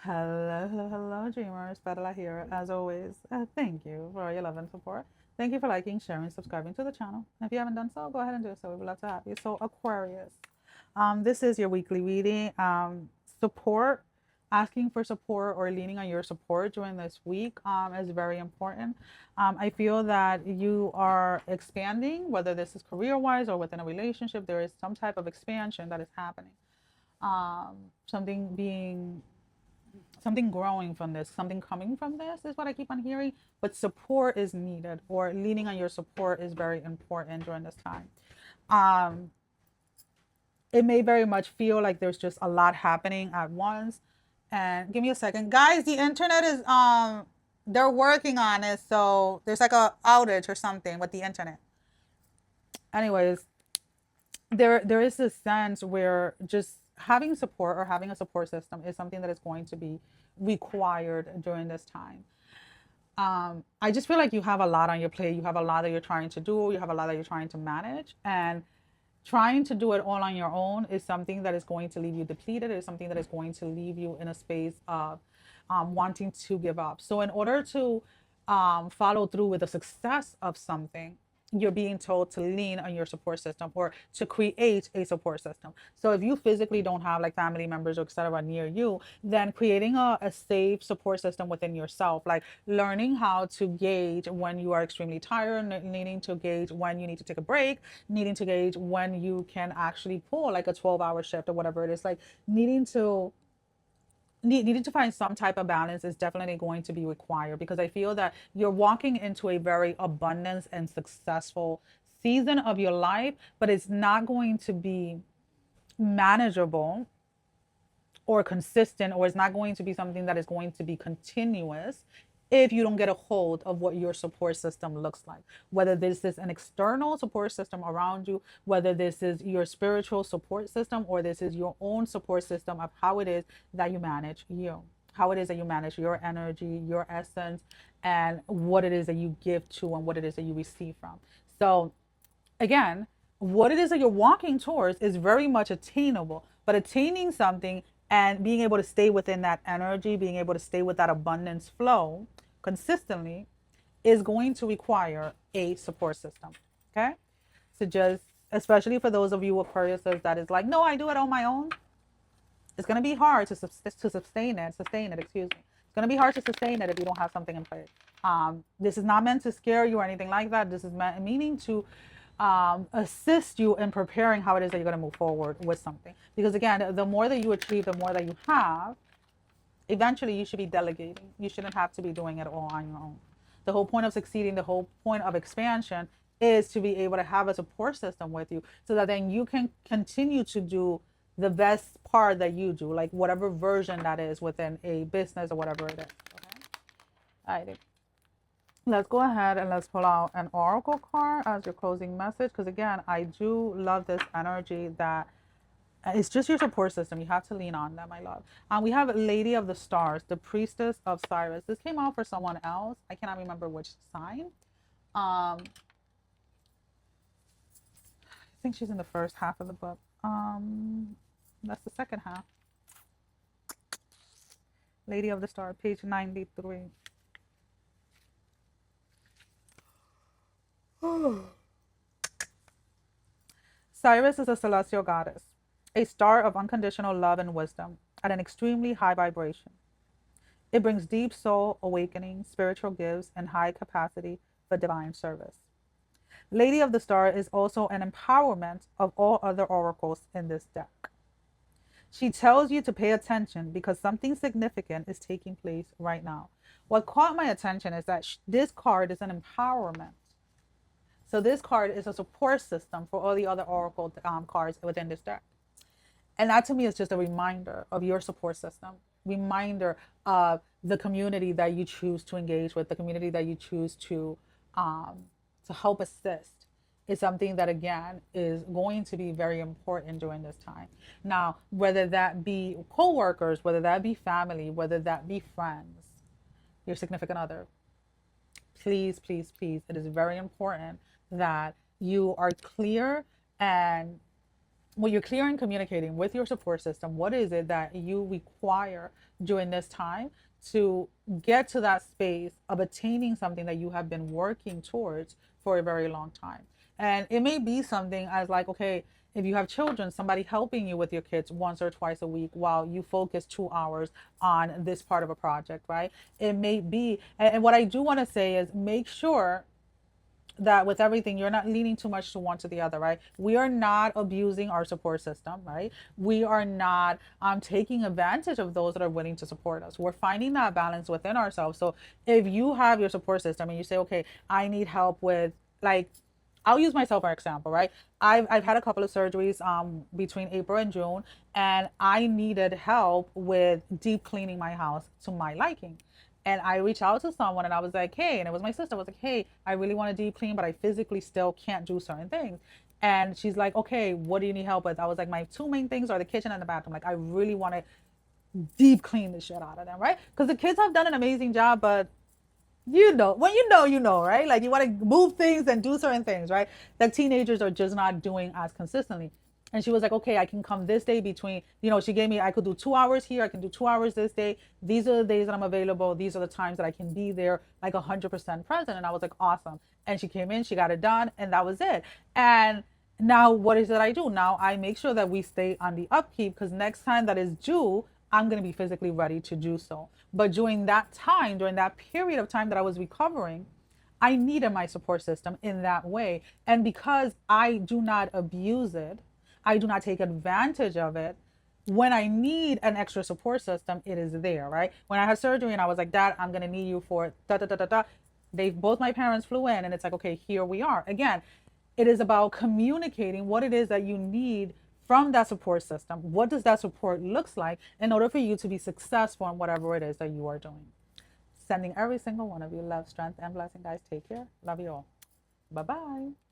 Hello, hello, hello, dreamers. Perla here, as always. Thank you for all your love and support. Thank you for liking, sharing, subscribing to the channel. If you haven't done so, go ahead and do so. We would love to have you. So, Aquarius, this is your weekly reading. Support, asking for support or leaning on your support during this week is very important. I feel that you are expanding, whether this is career wise or within a relationship, there is some type of expansion that is happening. Something being something growing from this, something coming from this is what I keep on hearing. But support is needed, or leaning on your support is very important during this time. Um, it may very much feel like there's just a lot happening at once. And give me a second, guys. The internet is they're working on it, so there's like a outage or something with the internet. Anyways, there is this sense where just having support or having a support system is something that is going to be required during this time. I just feel like you have a lot on your plate. You have a lot that you're trying to do. You have a lot that you're trying to manage, and trying to do it all on your own is something that is going to leave you depleted. It is something that is going to leave you in a space of wanting to give up. So, in order to follow through with the success of something, you're being told to lean on your support system or to create a support system. So if you physically don't have like family members or etc. near you, then creating a safe support system within yourself, like learning how to gauge when you are extremely tired, needing to gauge when you need to take a break, needing to gauge when you can actually pull like a 12-hour shift or whatever it is, like needing to find some type of balance is definitely going to be required, because I feel that you're walking into a very abundance and successful season of your life, but it's not going to be manageable or consistent, or it's not going to be something that is going to be continuous if you don't get a hold of what your support system looks like. Whether this is an external support system around you, whether this is your spiritual support system, or this is your own support system of how it is that you manage you, how it is that you manage your energy, your essence, and what it is that you give to and what it is that you receive from. So, again, what it is that you're walking towards is very much attainable, but attaining something and being able to stay within that energy, being able to stay with that abundance flow consistently is going to require a support system. Okay. So just, especially for those of you Aquariuses that is like, no, I do it on my own. It's going to be hard to sustain it, excuse me. It's going to be hard to sustain it if you don't have something in place. This is not meant to scare you or anything like that. This is meaning to assist you in preparing how it is that you're going to move forward with something. Because again, the more that you achieve, the more that you have, eventually you should be delegating. You shouldn't have to be doing it all on your own. The whole point of succeeding, the whole point of expansion is to be able to have a support system with you, so that then you can continue to do the best part that you do, like whatever version that is within a business or whatever it is. Okay. All right. Let's go ahead and let's pull out an oracle card as your closing message, because again, I do love this energy that it's just your support system. You have to lean on them, I love. We have Lady of the Stars, the Priestess of Cyrus. This came out for someone else. I cannot remember which sign. I think she's in the first half of the book. That's the second half. Lady of the Star, page 93. Cyrus is a celestial goddess, a star of unconditional love and wisdom at an extremely high vibration. It brings deep soul awakening, spiritual gifts, and high capacity for divine service. Lady of the Star is also an empowerment of all other oracles in this deck. She tells you to pay attention because something significant is taking place right now. What caught my attention is that this card is an empowerment. So this card is a support system for all the other oracle cards within this deck. And that to me is just a reminder of your support system, reminder of the community that you choose to engage with, the community that you choose to help assist, is something that again is going to be very important during this time. Now, whether that be co-workers, whether that be family, whether that be friends, your significant other, please, please, please, it is very important that you are clear and when you're clear and communicating with your support system, what is it that you require during this time to get to that space of attaining something that you have been working towards for a very long time. And it may be something as like, okay, if you have children, somebody helping you with your kids once or twice a week while you focus 2 hours on this part of a project, right? It may be, and what I do want to say is make sure that with everything, you're not leaning too much to one to the other, right? We are not abusing our support system, right? We are not taking advantage of those that are willing to support us. We're finding that balance within ourselves. So if you have your support system and you say, okay, I need help with, like, I'll use myself for example, right? I've had a couple of surgeries between April and June, and I needed help with deep cleaning my house to my liking. And I reached out to someone and I was like, hey, and it was my sister. I was like, hey, I really want to deep clean, but I physically still can't do certain things. And she's like, okay, what do you need help with? I was like, my two main things are the kitchen and the bathroom. Like, I really want to deep clean the shit out of them, right? Because the kids have done an amazing job, but when you know, right? Like, you want to move things and do certain things, right? That teenagers are just not doing as consistently. And she was like, okay, I can come this day between, she gave me, I could do 2 hours here. I can do 2 hours this day. These are the days that I'm available. These are the times that I can be there, like 100% present. And I was like, awesome. And she came in, she got it done, and that was it. And now what is it I do? Now I make sure that we stay on the upkeep, because next time that is due, I'm going to be physically ready to do so. But during that time, during that period of time that I was recovering, I needed my support system in that way. And because I do not abuse it, I do not take advantage of it. When I need an extra support system, it is there, right? When I had surgery and I was like, Dad, I'm going to need you for da da da da da. Both my parents flew in, and it's like, okay, here we are. Again, it is about communicating what it is that you need from that support system. What does that support looks like in order for you to be successful in whatever it is that you are doing? Sending every single one of you love, strength, and blessing, guys. Take care. Love you all. Bye-bye.